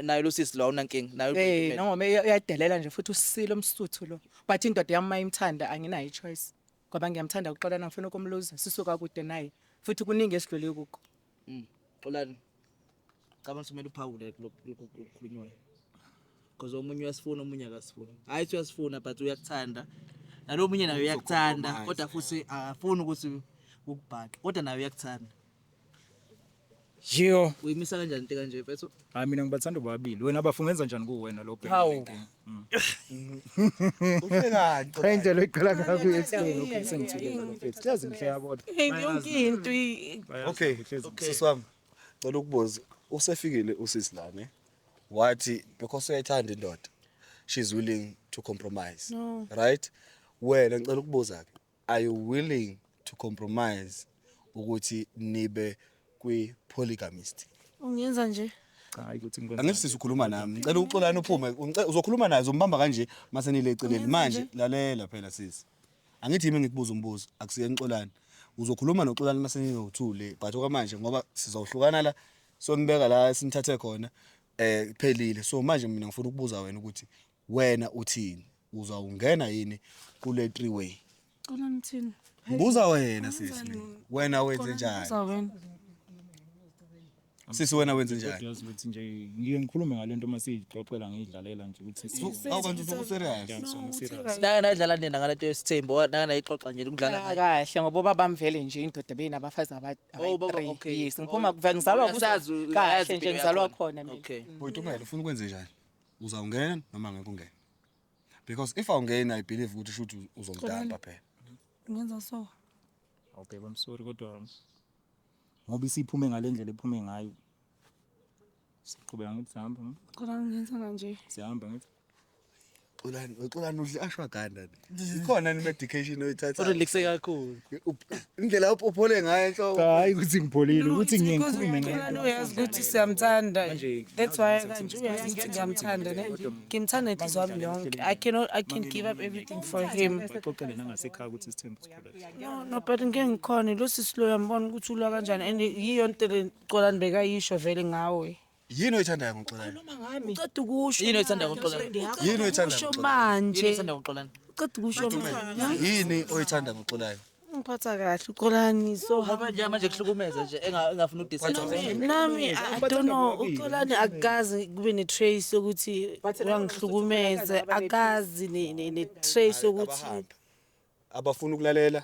nayo lo sisi lo awunankinga nayo Noma uyadelela nje futhi usisilo umsuthu lo. But indoda yami mayimthanda anginayo ichoice. Ngoba ngiyamthanda uxolana ngifuna ukumluza sisuka kude naye. Futhi kuningi esidlule kukho. Xolani cabanga kumele uphawule lokukhulunywayo because omunye uyasifuna omunye akasifuni hayi uyasifuna but uyakuthanda nalomunye nayo uyakuthanda kodwa futhi akafuni ukuthi ukubhaka kodwa nayo uyakuthanda Yo. uyimisa kanjani into kanje mfethu Hayi mina ngibathanda bobabili. Wena abafungenza njani kuwena lo bheka. Hawu. Uhlekani? Indlela oyiqala ngayo kuyesiko sengithile mfethu. Siyazi ngihleka kodwa. Yonke into Okay, sisi wami. Ngicela ukubuza, usefikile usisi la ne? wathi because uyayithanda indoda she's willing to compromise. No. Right? Wena ngicela ukubuza ke, are you willing to compromise ukuthi nibe kwi polygamist? Ungenza nje. Cha hayi ukuthi ngikwenza. Angithi sisukhuluma nami. Ngicela uxolani uphume. Uzokhuluma naye uzombamba kanje mase nile eceleni. Manje lalela phela sisi. Angithi yimi ngikubuza umbuzo, akusiyeni Xolani. Uzokhuluma noXolani mase ninothule, but okwamanje ngoba sizawuhlukana la sonibeka la sinithathe khona kuphelile. So manje mina ngifuna ukubuza wena ukuthi wena uthini? Uzawungena yini kule three way? Xolani thini? Buza wena sisi. Wena wenze njani? Buza wena. Sisi wena wenze njani? Yazi ukuthi nje ngike ngikhulume ngalento masiyixoxela ngidlalela nje ukuthi Awukanti uzoku serious? serious. Nadlala nina ngale nto yesithembu nayixoxa nje ukudlala ngayo. Kahle ngoba baba bamvele nje indoda benabafazi Oh, baba, abayi-3. okay. Yes, ngiphuma ngizalwa Uyasazi, kahle uyayazi nje impilo ngizalwa yakhona. khona mina. Okay. Boyithumela ufuna ukwenze njani? Uzawungena noma ngeke ungene? Because if awungena I believe ukuthi should uzomdamba phela. Ungenza so. Okay, I'm sorry kodwa ngoba isiphume ngalendlela ephume ngayo. Siqhubeka ngithi sihamba, Xolani ungenza kanje. sihamba ngithi. Xolani udle ashwaganda. Ikhona ni medication oyithatha. Urelaxe kakhulu. Indlela uphole ngayo enhloko. Hayi ukuthi ngipholile ukuthi ngiye Because ngikhulume Xolani ngayo. uyazi ukuthi siyamthanda. Manje, That's why kanje uyazi ukuthi ngiyamthanda ne. Ngimthanda inhliziyo yami yonke. I can give up everything for him. Baxoxele nangasekhaya ukuthi isithembu sikhule. No, but ngeke ngikhona lo sisilo yambona ukuthi ulwa kanjani and yiyo into le Xolani bekayisho vele ngawe. Yini oyithandayo ngoXolani? Uqeda ukusho. Yini oyithanda ngoXolani? Yini oyithandayo Usho ngoXolani? manje. Yini usanda ngoXolani? Uqeda ukusho manje. Yini oyithanda ngoXolani? Ngiphatha kahle Xolani so Ngoba nje manje kuhlukumeza nje engafuna ukudecide. nami I don't know uXolani akazi kube ne trace ukuthi uyangihlukumeza akazi ne trace ukuthi Abafuna ukulalela,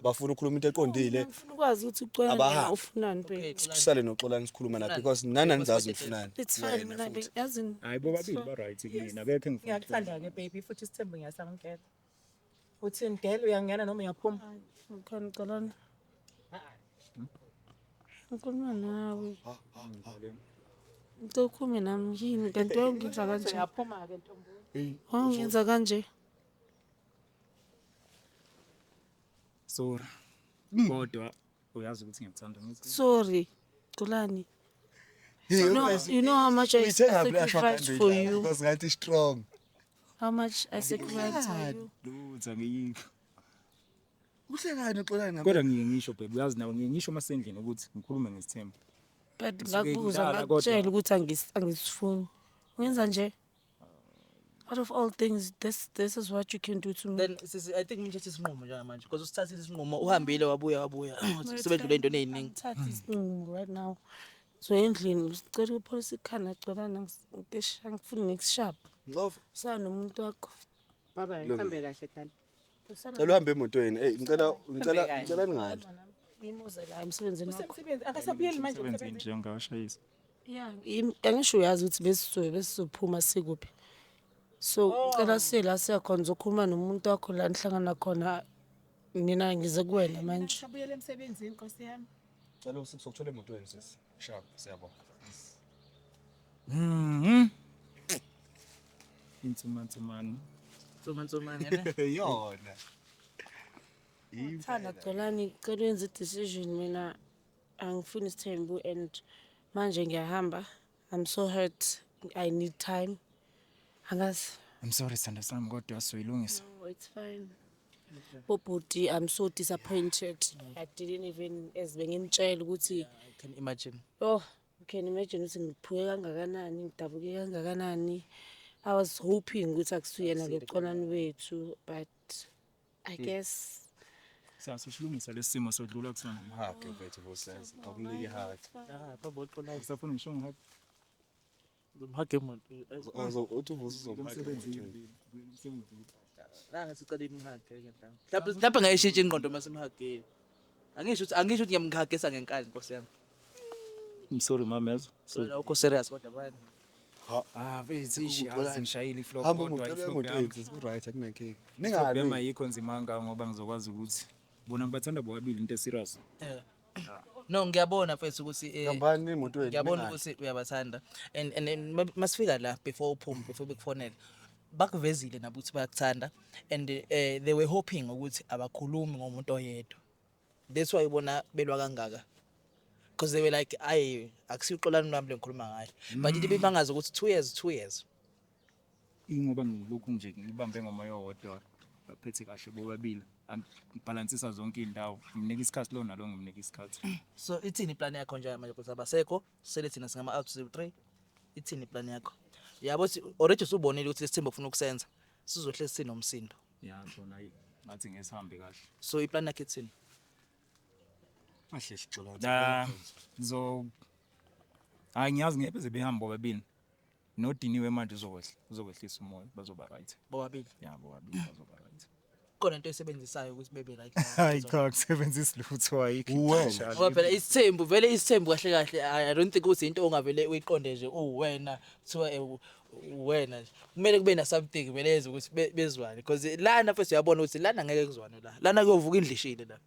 abafuna ukukhuluma into eqondile. ngifuna ukwazi ukuthi uXolani Abahambi. ufunani babe. Sisale noXolani sikhuluma la because nana nizazi ufunani. It's fine mina yazini Hayi bobabili ba right kumina bekhe ngifuna. Ngiyakuthanda ke baby futhi isithembu ngiyasamukela. Uthini girl uyangena noma uyaphuma? ngikhona Xolani. Ngikhuluma nawe. Ngikukhulume nami yini kanti uyongenza kanje? Uyaphuma ke ntombi. Wangenza kanje? Sorry. Kodwa uyazi ukuthi ngiyakuthanda ngithi. Sorry Xolani. You know how much I sacrificed for you. Because ngathi strong. How much I sacrificed for you. Lutho ngiyikho. Uhlekani uXolani ngabe? Kodwa ngiye ngisho babe uyazi nawe ngiye ngisho masendlini ukuthi ngikhulume ngesithembu. But Ngisuke ngakubuza ngidala, ngakutshela ukuthi angisifuni. Ungenza nje? Out of all things, this is what you can do to me. Then sisi I think manje isinqumo njengamanje because usithathile isinqumo uhambile wabuya. Sebedlule into eziningi. Thatha isinqumo right now. So endlini usicela ukupholisa ikhanda Xolani ngifuna next sharp. Ngoba Usana nomuntu wakho. Baba ngihambe kahle dala. cela uhambe emotweni. Ngicela ningale. Imuze la emsebenzini wakho. Umsebenzi akasabuyeli manje Sebenze umsebenzi. nje ngawashayisa. Yeah, angisho uyazi ukuthi besizophuma sikuphi. So cela sila siyakhona uzokhuluma nomuntu wakho la nihlangana khona mina ngize kuwena manje. Akasabuyeli emsebenzini Nkosi yami. Cela usukuthola emotweni sisi. Sharp siyabona. Insumansumani. Tsumani ne. Yona. Thanda Xolani cela wenze decision mina angifuni isithembu and manje ngiyahamba. I'm so hurt. I need time. Angazi. I'm sorry sithanda sami kodwa soyilungisa. Oh, it's fine. Bobhuti, I'm so disappointed. I didn't even as benginitshela ukuthi I can imagine. oh, you can imagine ukuthi ngiphuke kangakanani, ngidabuke kangakanani. I was hoping ukuthi akusuyena lo Xolani wethu but I guess Sasishilungisa lesimo sodlula kusona. Happy mfethu bosense. Akunike heart. Baba uXolani Usafuna ngisho ngihaphi. umhage umuntu. Uthi uzomhaka. Nanga sicela imhage ke lapha ngayishintsha ingqondo masimhagile. Angisho ukuthi ngiyamkhagesa ngenkani Nkosi yami. I'm sorry mamezo. So ukho serious kodwa bani. Bezishi ngishayile iflow Hamba kodwa ngicela iflow yami. emotweni sisi right akunenkinga. Yama Ningale. yikho nzima ngaka ngoba ngizokwazi ukuthi bona ngibathanda bobabili into eserious. No ngiyabona mfethu ukuthi Ngambani emotweni? ngiyabona ukuthi uyabathanda and then masifika la before bekufonela bakuvezile nabo ukuthi bayakuthanda and they were hoping ukuthi abakhulumi ngomuntu oyedwa. That's why ibona belwa kangaka. Because they were like akusiqolani nami lengikhuluma ngayo. But ithi bebangazi ukuthi 2 years. Ingoba ngilokhu nje ngibambe ngomoya owodwa baphethe kahle bobabili ngibalansisa zonke indawo ngimnika isikhathi lo nalo ngimnika isikhathi. So ithini plan yakho nje manje ukuthi abasekho sele thina singama out 03 ithini plan yakho? Yabo already usubonile ukuthi lesithembu ufuna ukusenza sizohlezi sinomsindo. Yeah sona ngathi ngesihambe kahle. So iplan yakho ithini? Kahle sicela. Ngiyazi ngeke behamba bobabili. Nodiniwe manje uzokwehlisa umoya bazoba right. Bobabili. Yeah bobabili bazoba right. Khona into esebenzisayo ukuthi bebe like Hayi cha kusebenzisa lutho ayikho. Uwena. ngoba phela isithembu vele isithembu kahle kahle I don't think ukuthi into ongavele uyiqonde nje wena kuthiwa wena nje kumele kube na something vele yenza ukuthi bezwane because lana first uyabona ukuthi lana ngeke kuzwane lana kuyovuka indlu ishile la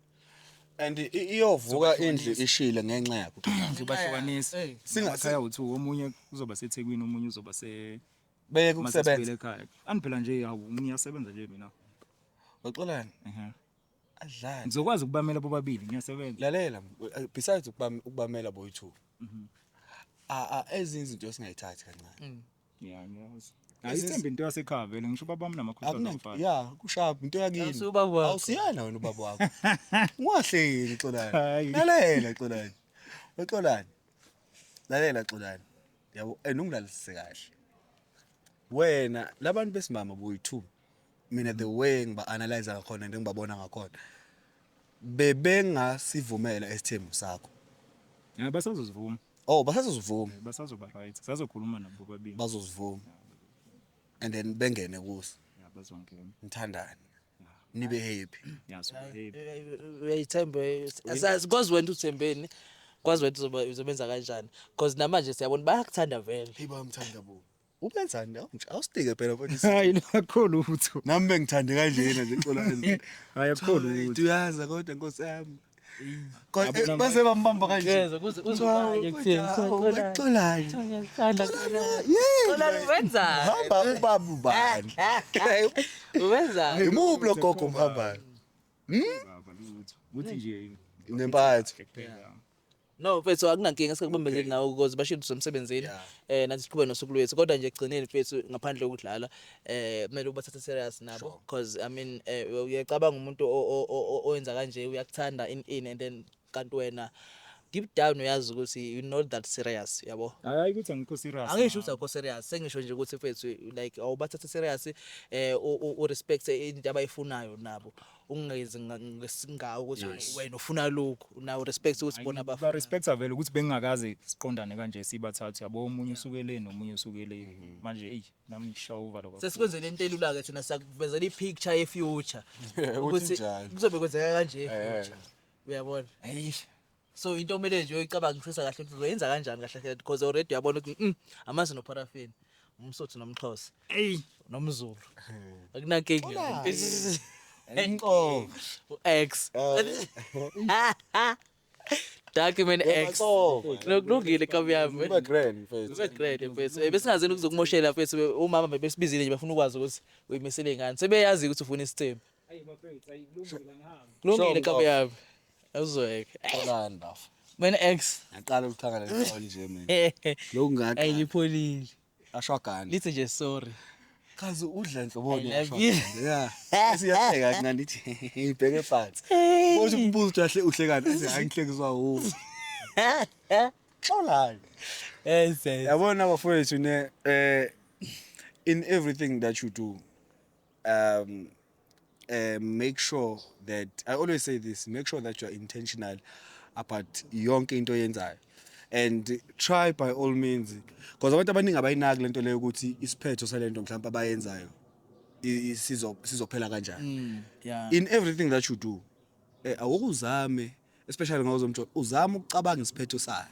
And iyovuka indlu ishile ngenxa yakho. Ngibahlukanisa. Singakhaya uthu omunye uzoba seThekwini omunye uzoba Beye kusebenza ekhaya. Aniphela nje hawu ngiyasebenza nje mina. Waxolani? Adlani. Ngizokwazi ukubamela bobabili ngiyasebenza. Lalela besides ukubamela boy 2. Ezinye izinto esingayithathi kancane. Yeah ngiyazi. Ayithembe into yasekhaya vele ngisho babami namakhosi amfana. Yeah, kushap into yakini. Awusubaba wakho. Awusiyana wena ubaba wakho. Ungahleli Xolani. Lalela Xolani. Xolani. Lalela Xolani. Yabo ungilalisise kahle. Wena labantu besimama boy 2. Mina the way ngiba analyze ngakhona ngibabona ngakhona. Bebengasivumela esithembu sakho. Yeah basazozivuma. Oh, basazozivuma. Basazoba right. Sazokhuluma nabo bobabili. Bazozivuma. And then bengene kuso. Yeah bazongena. Nithandane. Nibe happy. Yeah so hey. uyayithemba asazi kwazi wena uthembeni kwazi wena uzobenza kanjani because namanje siyabona bayakuthanda vele Hey bamthanda bo. Ubenzani awusitike phela mfowethu. Hayi nakho utho. Nami bengithande kanjena nje Xolani. Hayi akukho utho. Uyaza kodwa Nkosi yami. Kodwa base bambamba kanje. yeza uzokanye kuthini Xolani. ngiyakthanda Xolani wenza Hamba ubaba ubani. uwenza Imuphi lo gogo mhambayo? Uthi nje Nempatho. no mfethu akunankinga esikubambeleni nawo because bashilo somsebenzini nathi siqhubeke nosuku lwethu kodwa nje egcineni mfethu ngaphandle kokudlala kumele ubathathe serious nabo because I mean uyacabanga umuntu owenza kanje uyakuthanda in and then kanti wena deep down uyazi ukuthi you not that serious yabo hayi ukuthi angikho serious. angisho ukuthi akho serious sengisho nje ukuthi mfethu like awubathathe serious u respect into abayifunayo nabo ungezi ngesingawo ukuthi wena ufuna lokhu nawo respect ukuthi bona Ba abafana respect vele ukuthi bengingakaze siqondane kanje sibathathu yabo omunye usukele nomunye usukele manje hey nami ngishaw over lokho. sesikwenzele into elula ke thina sakuvezela ipicture ye future Ukuthi njani? kuzobe kwenzeka kanje e future uyabona Hey so into omele nje uyicabangisisa kahle ukuthi uzoyenza kanjani kahle kahle because already uyabona ukuthi amazi no paraffin umsotho nomxhosa hey nomzulu akunankinga Enqo. X document X nokulungile kamyami Uba grand mfethu. ube great mfethu besingazeni ukuzokumoshela mfethu umama bebesibizile nje bafuna ukwazi ukuthi uyimisele ngani sebeyazi ukuthi ufuna isithembu hey bafethu ayilungile ngihamba. kulungile kamyami awuzweke Xolani bafo. mina X Ngaqala ukuthangana nesixolo nje mina. Lokhu ngaqala. ayilipholile Ashwagana. lithi nje sorry Kaze udla enhloboni I love you. Yeah. Siyahleka kana ndithi ibheke phansi. Uthi umbuzo kahle uhlekana ethi angihlekiswa wo. Xolani. yes Yabona bafowethu ne in everything that you do make sure that I always say this, make sure that you are intentional about yonke into oyenzayo. And try by all means because abantu abaningi abayinaki lento leyo ukuthi isiphetho salento mhlawumbe abayenzayo sizophela kanjani. yeah In everything that you do awukuzame especially ngawuzomthola uzama ukucabanga isiphetho sayo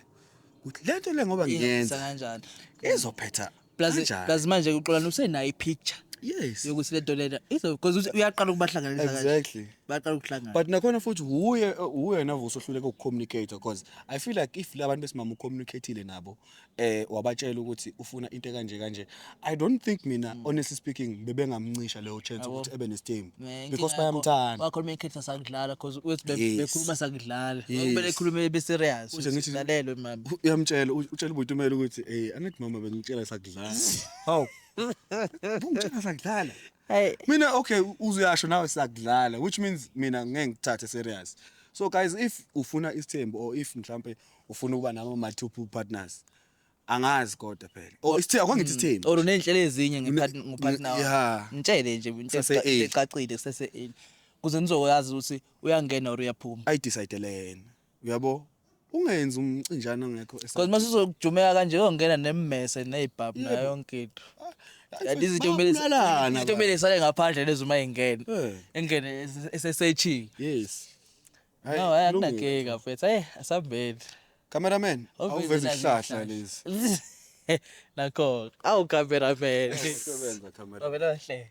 ukuthi lento le ngoba ngiyenza kanjani izophetha plus manje uxolana usenayo ipicture Yes. yokuthi lento lena because uyaqala ukubahlanganisa kanje Exactly. bayaqala ukuhlangana But nakhona futhi uye navoso hluleka ukucommunicate because I feel like if labantu besimama ucommunicateile nabo wabatshela ukuthi ufuna into kanje I don't think mina honestly speaking bebengamncisha leyo chance ukuthi ebe nesithembu because bayamthanda. communicate sakudlala because uthi Yes. bekhuluma sakudlala Yes. kumele ekhulume be serious Uze ngithi- lalelo mama Uyamtshela utshela uButumela ukuthi angithi mama bengitshela sakudlala. Haw. Bungitshela sakudlala. hey Mina okay uzuyasho nawe sakudlala which means mina ngeke ngithathe serious. So guys if ufuna isithembu or if mhlambe ufuna ukuba nama multiple partners angazi kodwa phela. Or isithembu akwangithi isithembu. or unenhlelo ezinye ngepartner Yeah. ngitshele nje into Sase-early. ecacile kusese kuze nizokwazi ukuthi uyangena or uyaphuma Ayidecidelene. Uyabo? Ungenza umcinjana ngekho because mase uzokujumeka kanje uyongena nemmese nezibhabu nayo yonke into yathi izinto kumele sale ngaphandle lezo uma ingena engene esesechi Yes. no akunakeka mfethu asambeni Cameraman, Obviously awuveze nazi isihlahla lezi. nakho awu cameraman Usebenza camera. Awela hle